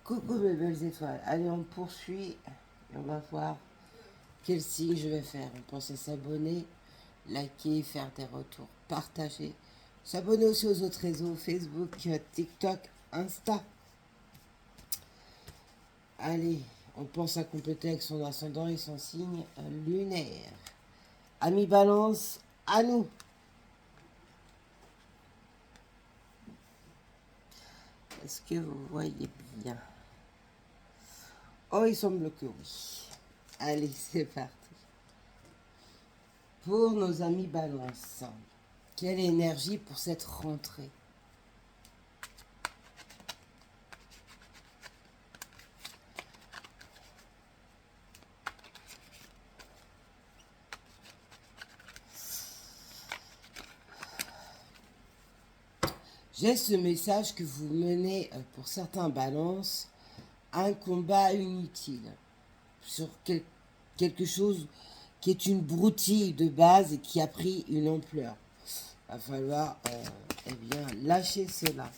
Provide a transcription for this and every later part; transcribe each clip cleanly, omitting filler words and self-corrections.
Coucou mes belles étoiles. Allez, on poursuit et on va voir quel signe je vais faire. On pense à s'abonner, liker, faire des retours, partager. S'abonner aussi aux autres réseaux, Facebook, TikTok, Insta. Allez, on pense à compléter avec son ascendant et son signe lunaire. Amis Balance, à nous. Est-ce que vous voyez bien? Oh, il semble que oui. Allez, c'est parti. Pour nos amis Balance, quelle énergie pour cette rentrée? J'ai ce message que vous menez, pour certains Balances, un combat inutile sur quelque chose qui est une broutille de base et qui a pris une ampleur. Il va falloir eh bien, lâcher cela.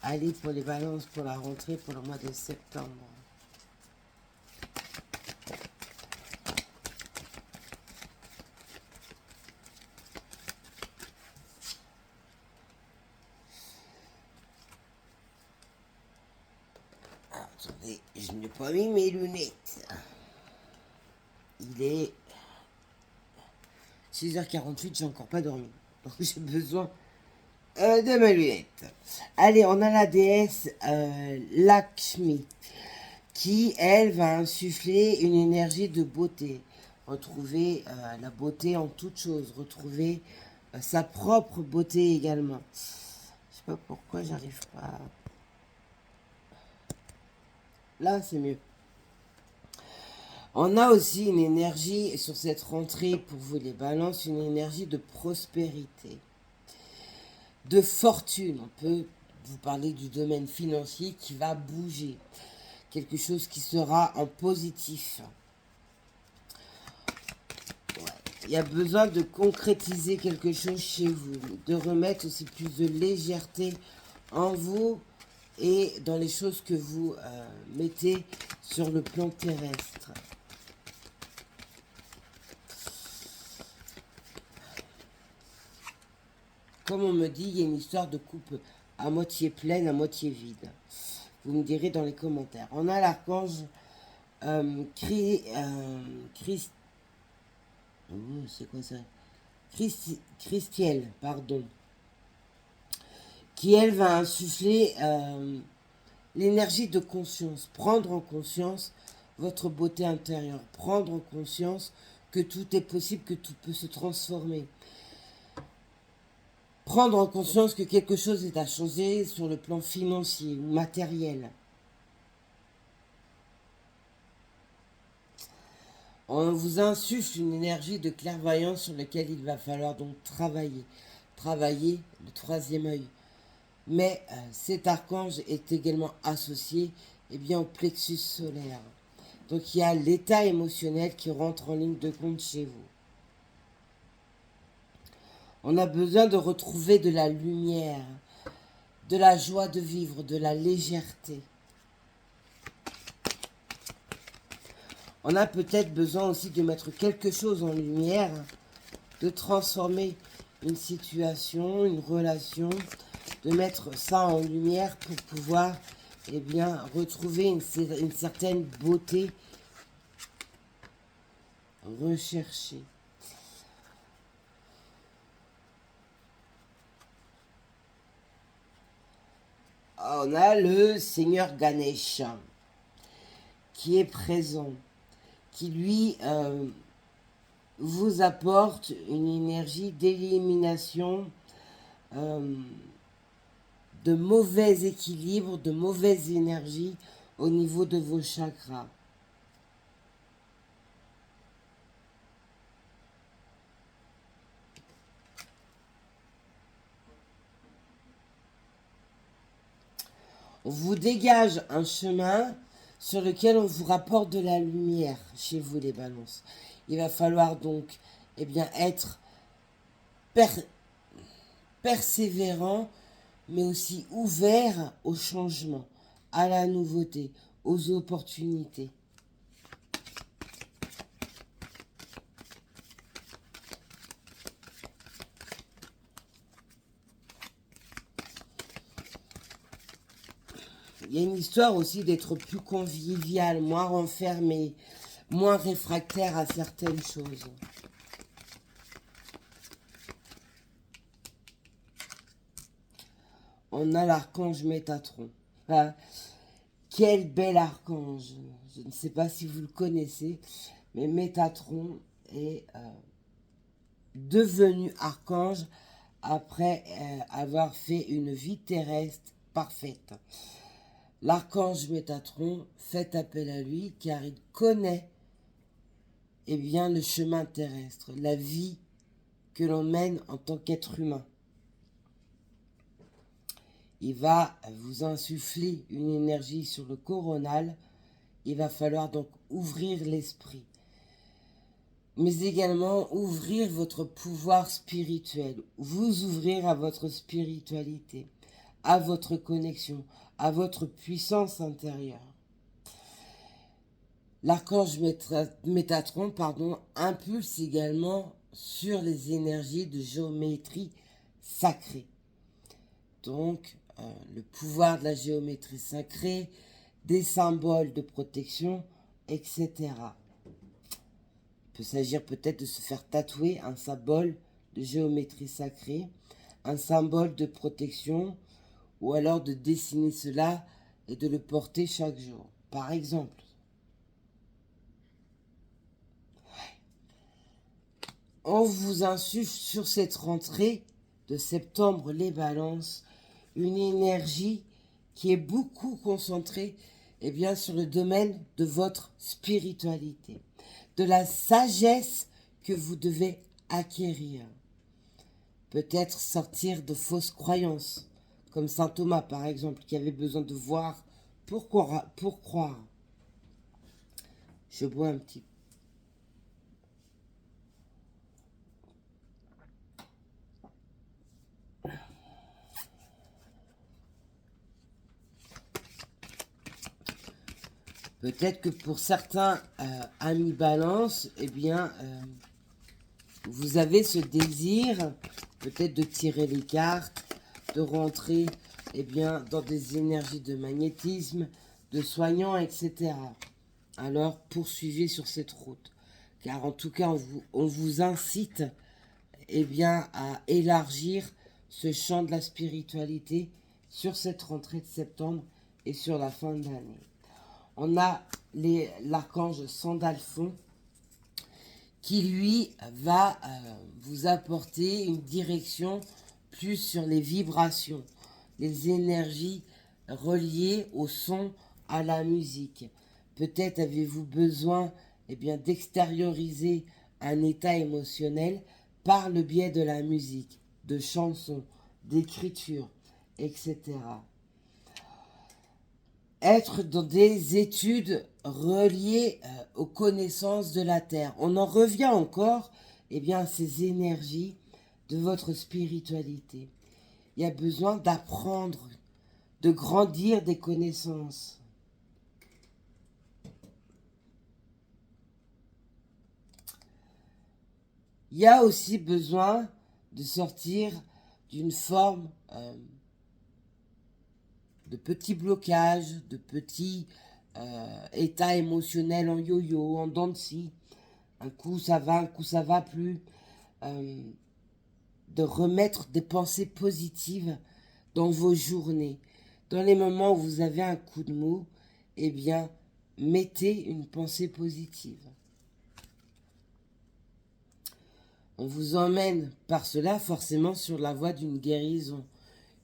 Allez pour les Balances pour la rentrée pour le mois de septembre. Ah, attendez, je n'ai pas mis mes lunettes. Il est 6h48, j'ai encore pas dormi. Donc j'ai besoin de mes lunettes. Allez, on a la déesse Lakshmi qui, elle, va insuffler une énergie de beauté. Retrouver la beauté en toute chose. Retrouver sa propre beauté également. Je sais pas pourquoi j'arrive pas. Là, c'est mieux. On a aussi une énergie sur cette rentrée pour vous les Balances, une énergie de prospérité, de fortune. On peut vous parler du domaine financier qui va bouger, quelque chose qui sera en positif. Ouais. Il y a besoin de concrétiser quelque chose chez vous, de remettre aussi plus de légèreté en vous et dans les choses que vous mettez sur le plan terrestre. Comme on me dit, il y a une histoire de coupe à moitié pleine, à moitié vide. Vous me direz dans les commentaires. On a l'archange c'est quoi ça? Christiel, pardon. Qui, elle, va insuffler l'énergie de conscience. Prendre en conscience votre beauté intérieure. Prendre en conscience que tout est possible, que tout peut se transformer. Prendre en conscience que quelque chose est à changer sur le plan financier ou matériel. On vous insuffle une énergie de clairvoyance sur laquelle il va falloir donc travailler. Travailler le troisième œil. Mais cet archange est également associé au plexus solaire. Donc il y a l'état émotionnel qui rentre en ligne de compte chez vous. On a besoin de retrouver de la lumière, de la joie de vivre, de la légèreté. On a peut-être besoin aussi de mettre quelque chose en lumière, de transformer une situation, une relation, de mettre ça en lumière pour pouvoir retrouver une certaine beauté recherchée. On a le Seigneur Ganesha qui est présent, qui lui vous apporte une énergie d'élimination de mauvais équilibre, de mauvaise énergie au niveau de vos chakras. On vous dégage un chemin sur lequel on vous rapporte de la lumière chez vous les Balances. Il va falloir donc être persévérant, mais aussi ouvert au changement, à la nouveauté, aux opportunités. Il y a une histoire aussi d'être plus convivial, moins renfermé, moins réfractaire à certaines choses. On a l'archange Métatron. Ah, quel bel archange. Je ne sais pas si vous le connaissez, mais Métatron est devenu archange après avoir fait une vie terrestre parfaite. L'archange Métatron fait appel à lui car il connaît bien, le chemin terrestre, la vie que l'on mène en tant qu'être humain. Il va vous insuffler une énergie sur le coronal. Il va falloir donc ouvrir l'esprit, mais également ouvrir votre pouvoir spirituel, vous ouvrir à votre spiritualité, à votre connexion, à votre puissance intérieure. L'archange Métatron, impulse également sur les énergies de géométrie sacrée. Donc, le pouvoir de la géométrie sacrée, des symboles de protection, etc. Il peut s'agir peut-être de se faire tatouer un symbole de géométrie sacrée, un symbole de protection, ou alors de dessiner cela et de le porter chaque jour, par exemple. On vous insuffle sur cette rentrée de septembre, les balances, une énergie qui est beaucoup concentrée sur le domaine de votre spiritualité, de la sagesse que vous devez acquérir. Peut-être sortir de fausses croyances, comme saint Thomas par exemple, qui avait besoin de voir pour croire. Je bois un petit peu. Peut-être que pour certains amis balance, vous avez ce désir peut-être de tirer les cartes, de rentrer dans des énergies de magnétisme, de soignants, etc. Alors poursuivez sur cette route. Car en tout cas, on vous incite à élargir ce champ de la spiritualité sur cette rentrée de septembre et sur la fin de l'année. On a l'archange Sandalphon qui, lui, va vous apporter une direction plus sur les vibrations, les énergies reliées au son, à la musique. Peut-être avez-vous besoin d'extérioriser un état émotionnel par le biais de la musique, de chansons, d'écriture, etc. Être dans des études reliées aux connaissances de la Terre. On en revient encore à ces énergies de votre spiritualité. Il y a besoin d'apprendre, de grandir des connaissances. Il y a aussi besoin de sortir d'une forme de petits blocages, de petits états émotionnels en yo-yo, en dents de scie. Un coup ça va, un coup ça va plus. De remettre des pensées positives dans vos journées. Dans les moments où vous avez un coup de mou, mettez une pensée positive. On vous emmène par cela forcément sur la voie d'une guérison.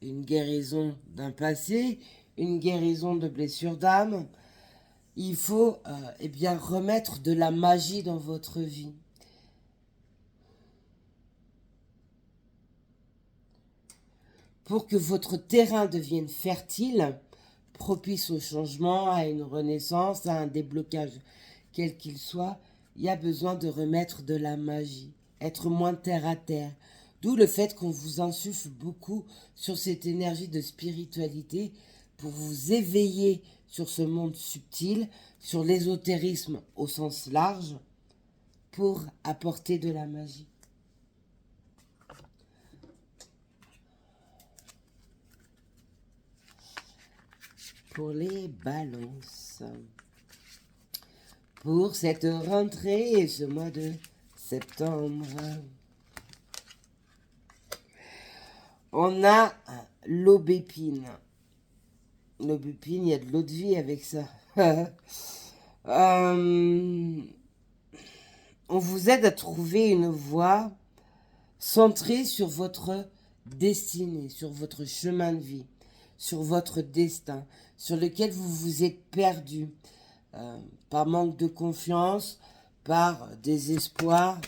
Une guérison d'un passé, une guérison de blessures d'âme. Il faut remettre de la magie dans votre vie. Pour que votre terrain devienne fertile, propice au changement, à une renaissance, à un déblocage, quel qu'il soit, il y a besoin de remettre de la magie, être moins terre à terre. D'où le fait qu'on vous insuffle beaucoup sur cette énergie de spiritualité pour vous éveiller sur ce monde subtil, sur l'ésotérisme au sens large, pour apporter de la magie. Pour les balances, pour cette rentrée et ce mois de septembre, on a l'aubépine. L'aubépine, il y a de l'eau de vie avec ça. On vous aide à trouver une voie centrée sur votre destinée, sur votre chemin de vie, sur votre destin, sur lequel vous vous êtes perdu, par manque de confiance, par désespoir,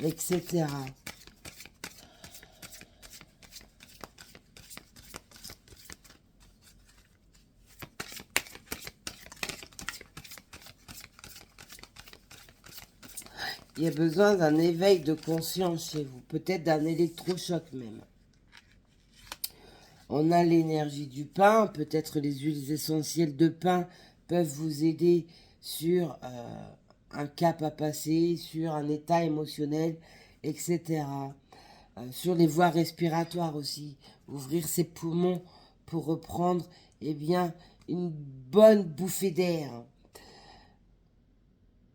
etc. Il y a besoin d'un éveil de conscience chez vous, peut-être d'un électrochoc même. On a l'énergie du pain, peut-être les huiles essentielles de pain peuvent vous aider sur un cap à passer, sur un état émotionnel, etc. Sur les voies respiratoires aussi, ouvrir ses poumons pour reprendre bien, une bonne bouffée d'air.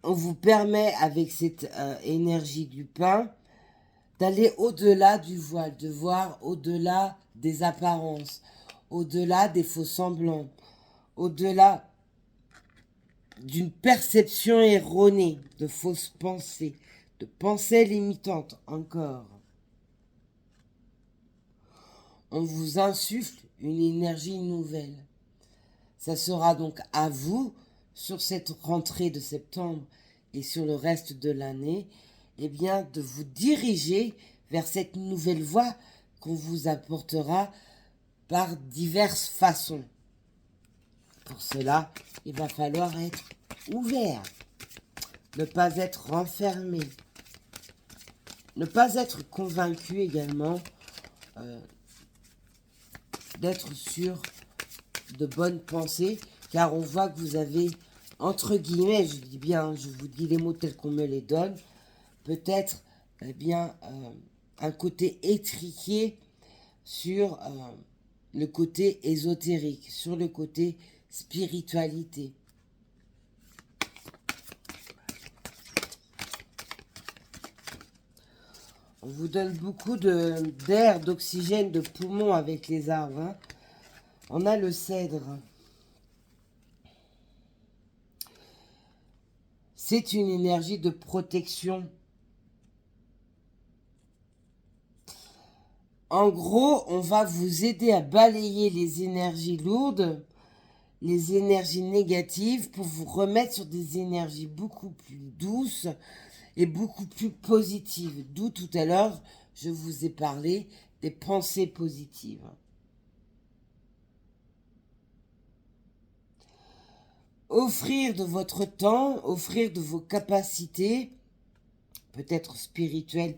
On vous permet avec cette énergie du pain d'aller au-delà du voile, de voir au-delà des apparences, au-delà des faux semblants, au-delà d'une perception erronée, de fausses pensées, de pensées limitantes encore. On vous insuffle une énergie nouvelle. Ça sera donc à vous, sur cette rentrée de septembre et sur le reste de l'année, de vous diriger vers cette nouvelle voie qu'on vous apportera par diverses façons. Pour cela, il va falloir être ouvert, ne pas être renfermé, ne pas être convaincu également d'être sûr de bonnes pensées, car on voit que vous avez, entre guillemets, je dis bien, je vous dis les mots tels qu'on me les donne, peut-être un côté étriqué sur le côté ésotérique, sur le côté spiritualité. On vous donne beaucoup d'air, d'oxygène, de poumons avec les arbres. Hein. On a le cèdre. C'est une énergie de protection. En gros, on va vous aider à balayer les énergies lourdes, les énergies négatives, pour vous remettre sur des énergies beaucoup plus douces et beaucoup plus positives. D'où tout à l'heure, je vous ai parlé des pensées positives. Offrir de votre temps, offrir de vos capacités, peut-être spirituelles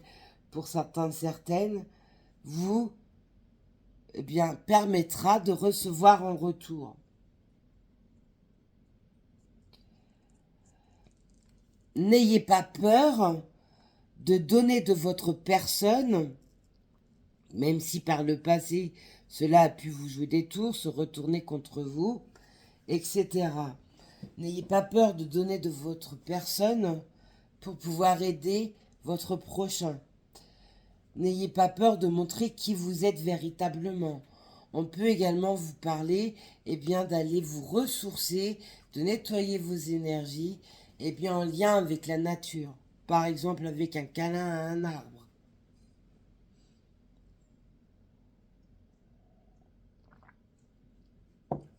pour certains, certaines, vous permettra de recevoir en retour. N'ayez pas peur de donner de votre personne, même si par le passé cela a pu vous jouer des tours, se retourner contre vous, etc. N'ayez pas peur de donner de votre personne pour pouvoir aider votre prochain. N'ayez pas peur de montrer qui vous êtes véritablement. On peut également vous parler d'aller vous ressourcer, de nettoyer vos énergies en lien avec la nature. Par exemple avec un câlin à un arbre.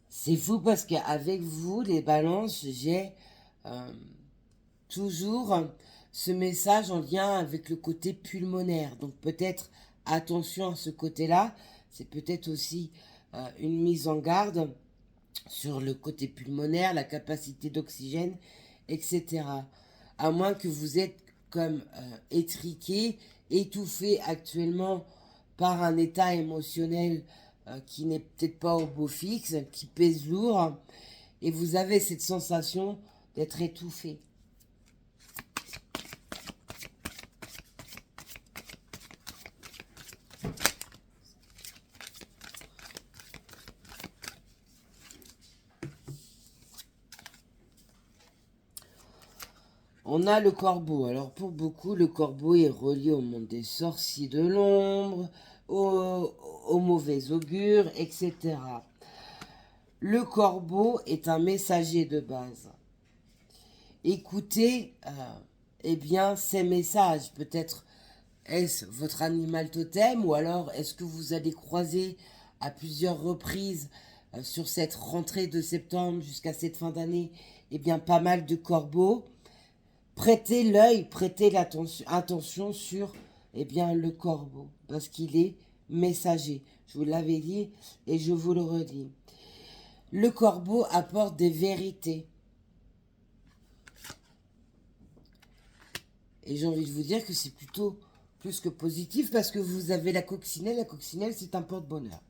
C'est fou parce qu'avec vous, les balances, j'ai toujours ce message en lien avec le côté pulmonaire. Donc peut-être attention à ce côté-là. C'est peut-être aussi une mise en garde sur le côté pulmonaire, la capacité d'oxygène, etc. À moins que vous êtes comme étriqué, étouffé actuellement par un état émotionnel qui n'est peut-être pas au beau fixe, qui pèse lourd, et vous avez cette sensation d'être étouffé. On a le corbeau. Alors pour beaucoup, le corbeau est relié au monde des sorciers de l'ombre, au mauvais augure, etc. Le corbeau est un messager de base. Écoutez, eh bien, ces messages. Peut-être est-ce votre animal totem, ou alors est-ce que vous allez croiser à plusieurs reprises sur cette rentrée de septembre jusqu'à cette fin d'année, eh bien, pas mal de corbeaux. Prêtez l'œil, prêtez attention sur eh bien, le corbeau, parce qu'il est messager. Je vous l'avais dit et je vous le redis. Le corbeau apporte des vérités. Et j'ai envie de vous dire que c'est plutôt plus que positif, parce que vous avez la coccinelle. La coccinelle, c'est un porte-bonheur.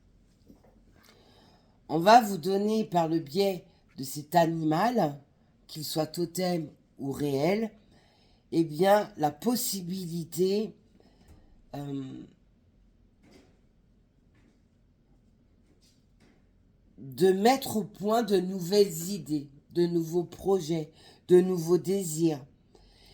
On va vous donner par le biais de cet animal, qu'il soit totem ou réel, eh bien, la possibilité de mettre au point de nouvelles idées, de nouveaux projets, de nouveaux désirs.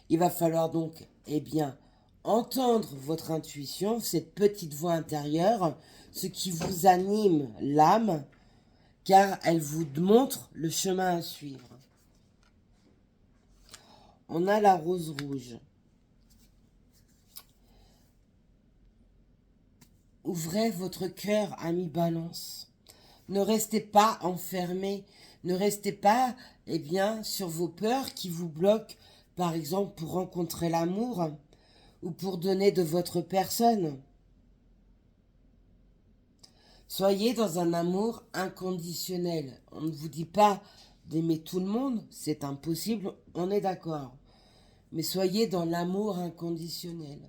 Il va falloir donc, eh bien, entendre votre intuition, cette petite voix intérieure, ce qui vous anime l'âme, car elle vous montre le chemin à suivre. On a la rose rouge. Ouvrez votre cœur, ami Balance. Ne restez pas enfermé. Ne restez pas, eh bien, sur vos peurs qui vous bloquent, par exemple, pour rencontrer l'amour ou pour donner de votre personne. Soyez dans un amour inconditionnel. On ne vous dit pas d'aimer tout le monde, c'est impossible, on est d'accord. Mais soyez dans l'amour inconditionnel.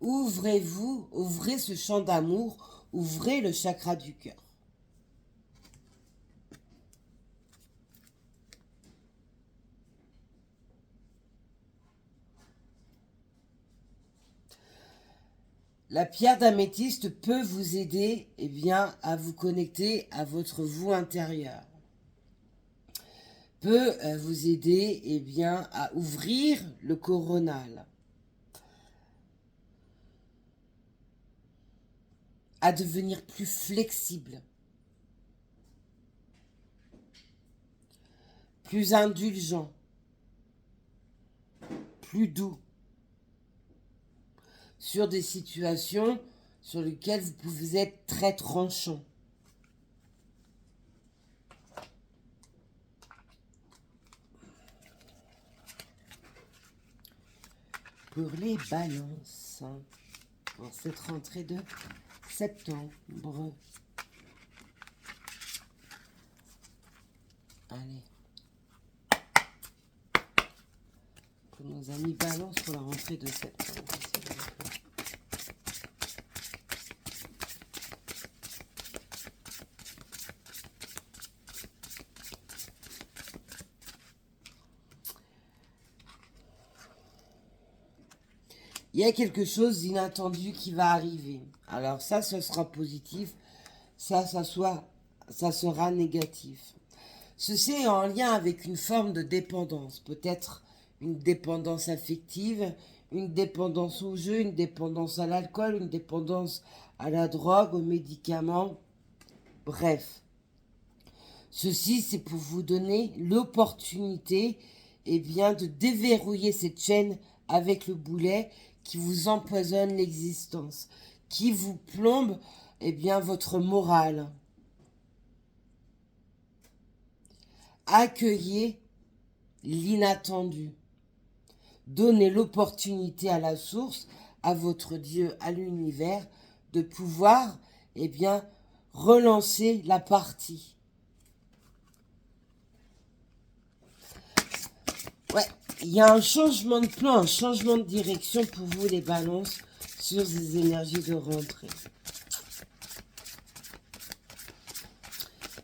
Ouvrez-vous, ouvrez ce champ d'amour, ouvrez le chakra du cœur. La pierre d'améthyste peut vous aider, eh bien, à vous connecter à votre vous intérieur. Peut vous aider, eh bien, à ouvrir le coronal. À devenir plus flexible. Plus indulgent. Plus doux. Sur des situations sur lesquelles vous pouvez être très tranchant. Pour les balances, pour cette rentrée de septembre. Allez. Pour nos amis balance pour la rentrée de septembre. Il y a quelque chose d'inattendu qui va arriver. Alors ça, ce sera positif. Ça sera négatif. Ceci est en lien avec une forme de dépendance. Peut-être une dépendance affective, une dépendance au jeu, une dépendance à l'alcool, une dépendance à la drogue, aux médicaments. Bref. Ceci, c'est pour vous donner l'opportunité, eh bien, de déverrouiller cette chaîne avec le boulet qui vous empoisonne l'existence, qui vous plombe, eh bien, votre morale. Accueillez l'inattendu. Donnez l'opportunité à la source, à votre Dieu, à l'univers, de pouvoir, eh bien, relancer la partie. Ouais, il y a un changement de plan, un changement de direction pour vous les balances sur ces énergies de rentrée.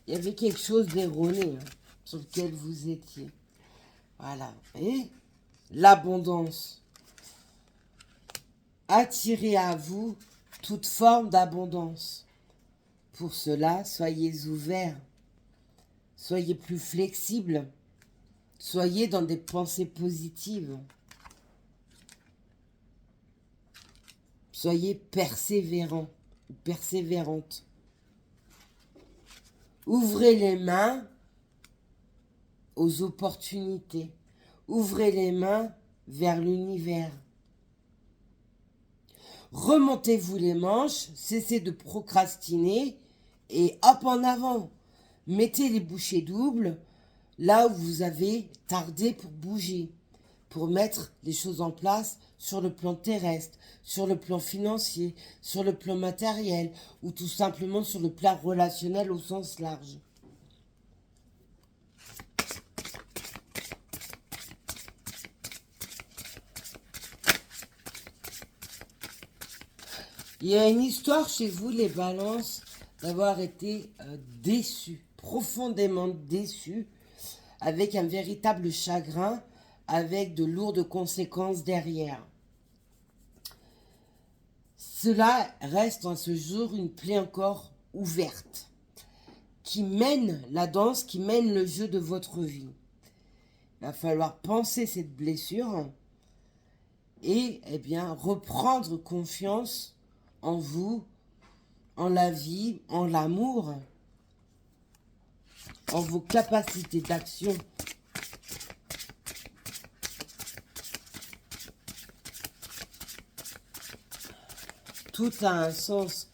il y avait quelque chose d'erroné sur lequel vous étiez. Voilà. Et l'abondance. Attirez à vous toute forme d'abondance. Pour cela, soyez ouverts. Soyez plus flexibles. Soyez dans des pensées positives. Soyez persévérants, persévérantes. Ouvrez les mains aux opportunités. Ouvrez les mains vers l'univers. Remontez-vous les manches, cessez de procrastiner et hop en avant. Mettez les bouchées doubles là où vous avez tardé pour bouger, pour mettre les choses en place sur le plan terrestre, sur le plan financier, sur le plan matériel ou tout simplement sur le plan relationnel au sens large. Il y a une histoire chez vous, les balances, d'avoir été déçus, profondément déçus, avec un véritable chagrin, avec de lourdes conséquences derrière. Cela reste en ce jour une plaie encore ouverte, qui mène la danse, qui mène le jeu de votre vie. Il va falloir penser cette blessure et reprendre confiance en vous, en la vie, en l'amour, en vos capacités d'action. Tout a un sens,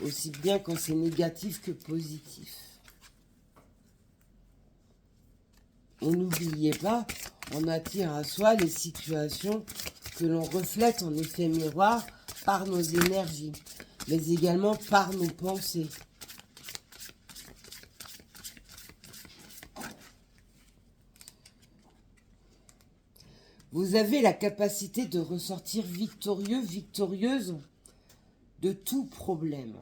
aussi bien quand c'est négatif que positif. Et n'oubliez pas, on attire à soi les situations que l'on reflète en effet miroir par nos énergies, mais également par nos pensées. Vous avez la capacité de ressortir victorieux, victorieuse de tout problème,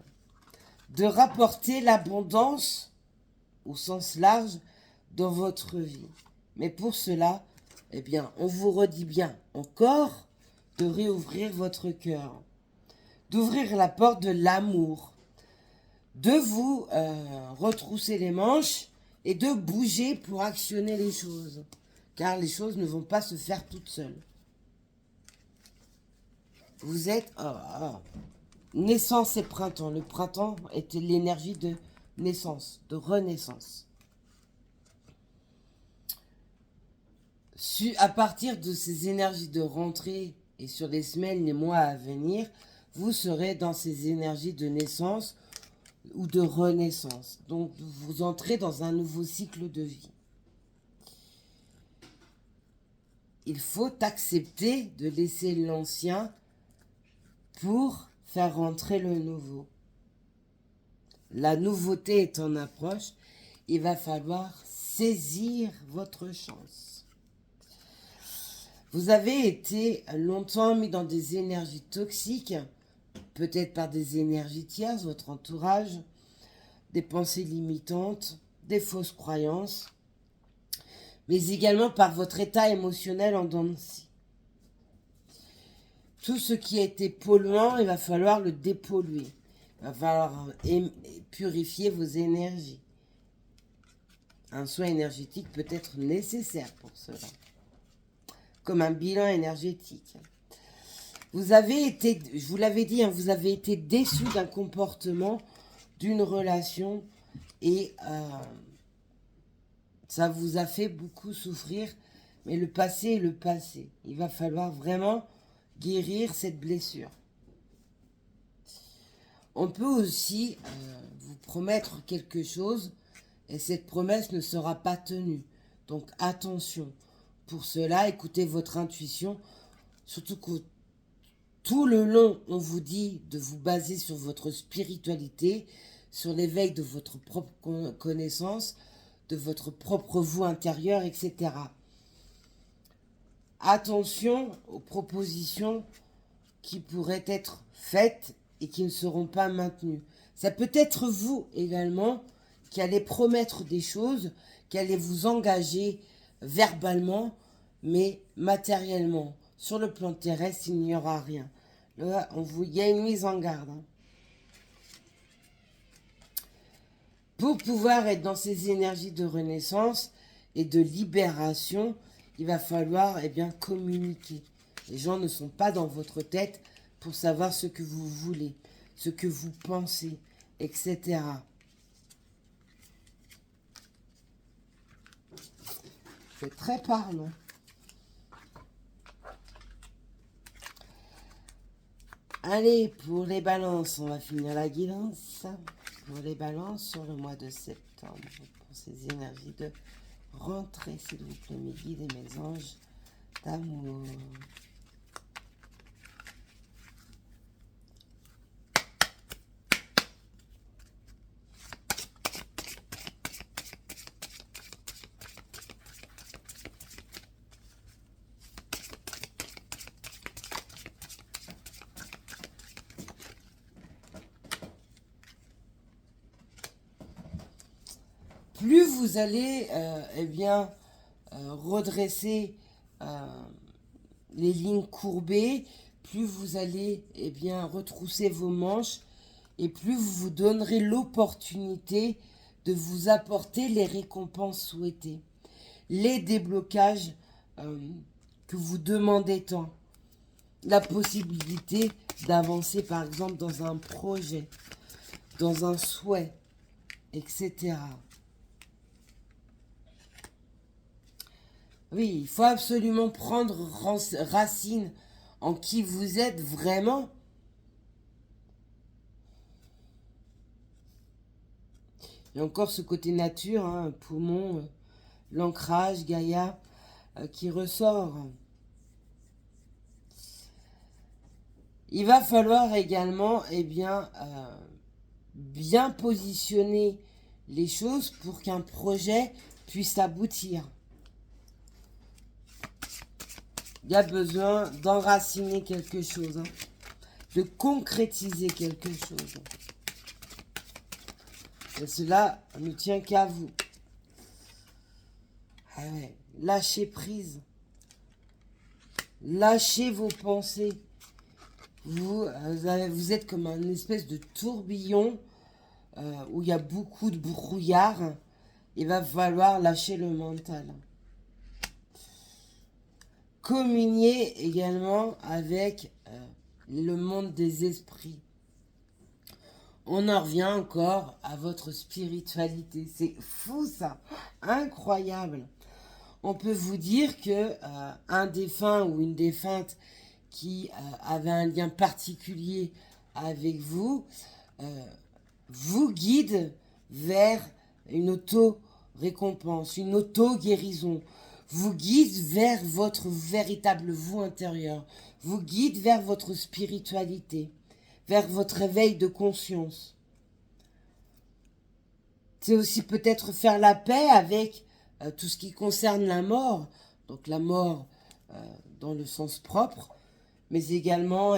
de rapporter l'abondance au sens large dans votre vie. Mais pour cela, on vous redit bien encore de réouvrir votre cœur, d'ouvrir la porte de l'amour, de vous retrousser les manches et de bouger pour actionner les choses. Car les choses ne vont pas se faire toutes seules. Vous êtes... Naissance et printemps. Le printemps était l'énergie de naissance, de renaissance. À partir de ces énergies de rentrée et sur les semaines, les mois à venir, vous serez dans ces énergies de naissance ou de renaissance. Donc, vous entrez dans un nouveau cycle de vie. Il faut accepter de laisser l'ancien pour faire rentrer le nouveau. La nouveauté est en approche. Il va falloir saisir votre chance. Vous avez été longtemps mis dans des énergies toxiques, peut-être par des énergies tierces, votre entourage, des pensées limitantes, des fausses croyances, mais également par votre état émotionnel en dents de scie. Tout ce qui a été polluant, il va falloir le dépolluer. Il va falloir purifier vos énergies. Un soin énergétique peut être nécessaire pour cela, comme un bilan énergétique. Vous avez été, je vous l'avais dit, vous avez été déçu d'un comportement, d'une relation, et ça vous a fait beaucoup souffrir, mais le passé est le passé. Il va falloir vraiment guérir cette blessure. On peut aussi vous promettre quelque chose et cette promesse ne sera pas tenue. Donc attention. Pour cela, écoutez votre intuition. Surtout que tout le long, on vous dit de vous baser sur votre spiritualité, sur l'éveil de votre propre connaissance, de votre propre vous intérieur, etc. Attention aux propositions qui pourraient être faites et qui ne seront pas maintenues. Ça peut être vous également qui allait promettre des choses, qui allait vous engager verbalement, mais matériellement. Sur le plan terrestre, il n'y aura rien. Là, il y a une mise en garde. Hein. Pour pouvoir être dans ces énergies de renaissance et de libération, il va falloir communiquer. Les gens ne sont pas dans votre tête pour savoir ce que vous voulez, ce que vous pensez, etc. C'est très parlant. Allez, pour les balances, on va finir la guidance. Pour les balances sur le mois de septembre, pour ces énergies de rentrée, s'il vous plaît, mes guides et mes anges d'amour. Plus vous allez redresser les lignes courbées, plus vous allez retrousser vos manches et plus vous vous donnerez l'opportunité de vous apporter les récompenses souhaitées, les déblocages que vous demandez tant, la possibilité d'avancer par exemple dans un projet, dans un souhait, etc. Oui, il faut absolument prendre racine en qui vous êtes vraiment. Il y a encore ce côté nature, hein, poumon, l'ancrage, Gaïa, qui ressort. Il va falloir également bien positionner les choses pour qu'un projet puisse aboutir. Il y a besoin d'enraciner quelque chose, hein, de concrétiser quelque chose. Et cela ne tient qu'à vous. Ah ouais, lâchez prise. Lâchez vos pensées. Vous êtes comme un espèce de tourbillon où il y a beaucoup de brouillard. Il va falloir lâcher le mental. Communier également avec le monde des esprits. On en revient encore à votre spiritualité. C'est fou ça, incroyable. On peut vous dire que un défunt ou une défunte qui avait un lien particulier avec vous vous guide vers une auto-récompense, une auto-guérison, vous guide vers votre véritable vous intérieur, vous guide vers votre spiritualité, vers votre éveil de conscience. C'est aussi peut-être faire la paix avec tout ce qui concerne la mort, donc la mort dans le sens propre, mais également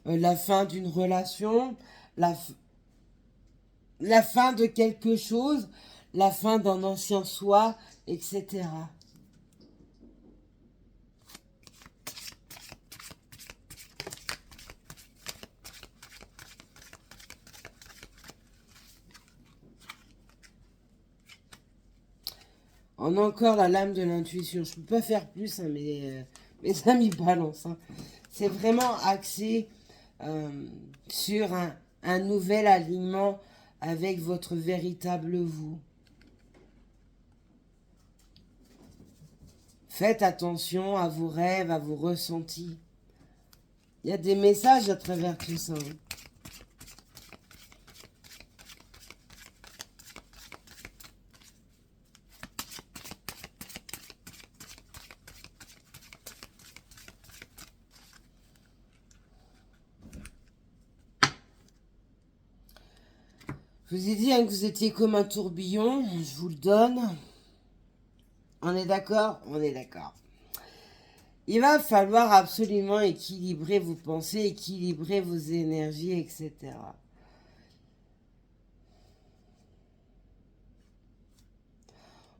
la fin d'une relation, la fin de quelque chose, la fin d'un ancien soi, etc. On a encore la lame de l'intuition. Je ne peux pas faire plus, hein, mais mes amis balance. Hein. C'est vraiment axé sur un nouvel alignement avec votre véritable vous. Faites attention à vos rêves, à vos ressentis. Il y a des messages à travers tout ça. Hein. Je vous ai dit que vous étiez comme un tourbillon, je vous le donne. On est d'accord? On est d'accord. Il va falloir absolument équilibrer vos pensées, équilibrer vos énergies, etc.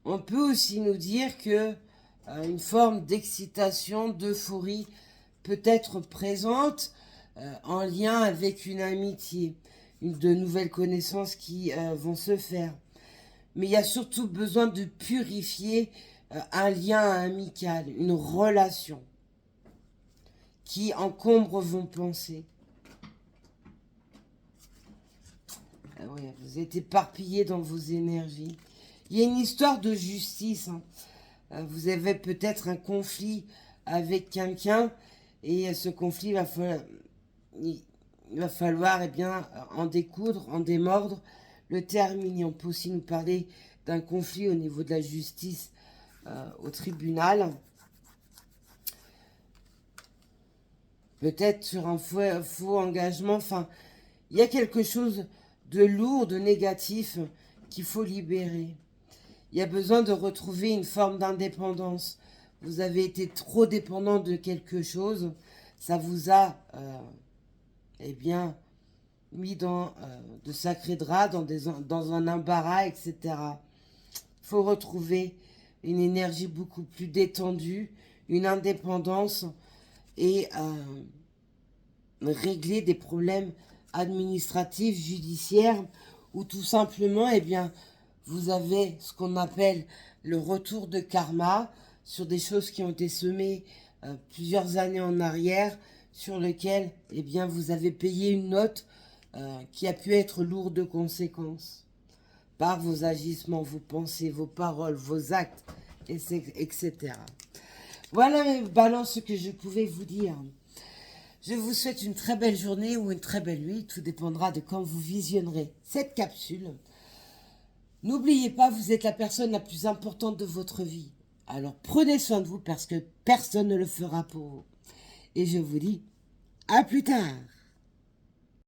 On peut aussi nous dire que une forme d'excitation, d'euphorie peut être présente en lien avec une amitié, de nouvelles connaissances qui vont se faire. Mais il y a surtout besoin de purifier un lien amical, une relation qui encombre vos pensées. Ah ouais, vous êtes éparpillés dans vos énergies. Il y a une histoire de justice. Hein. Vous avez peut-être un conflit avec quelqu'un et ce conflit il va falloir eh bien, en découdre, en démordre, le terminer. On peut aussi nous parler d'un conflit au niveau de la justice au tribunal. Peut-être sur un faux engagement. Enfin, il y a quelque chose de lourd, de négatif qu'il faut libérer. Il y a besoin de retrouver une forme d'indépendance. Vous avez été trop dépendant de quelque chose. Ça vous a, eh bien, mis dans de sacrés draps, dans un embarras, etc. Il faut retrouver une énergie beaucoup plus détendue, une indépendance et régler des problèmes administratifs, judiciaires, ou tout simplement, eh bien, vous avez ce qu'on appelle le retour de karma sur des choses qui ont été semées plusieurs années en arrière, sur lesquelles, eh bien, vous avez payé une note qui a pu être lourde de conséquences par vos agissements, vos pensées, vos paroles, vos actes, etc. Voilà mes balances ce que je pouvais vous dire. Je vous souhaite une très belle journée ou une très belle nuit. Tout dépendra de quand vous visionnerez cette capsule. N'oubliez pas, vous êtes la personne la plus importante de votre vie. Alors prenez soin de vous parce que personne ne le fera pour vous. Et je vous dis à plus tard.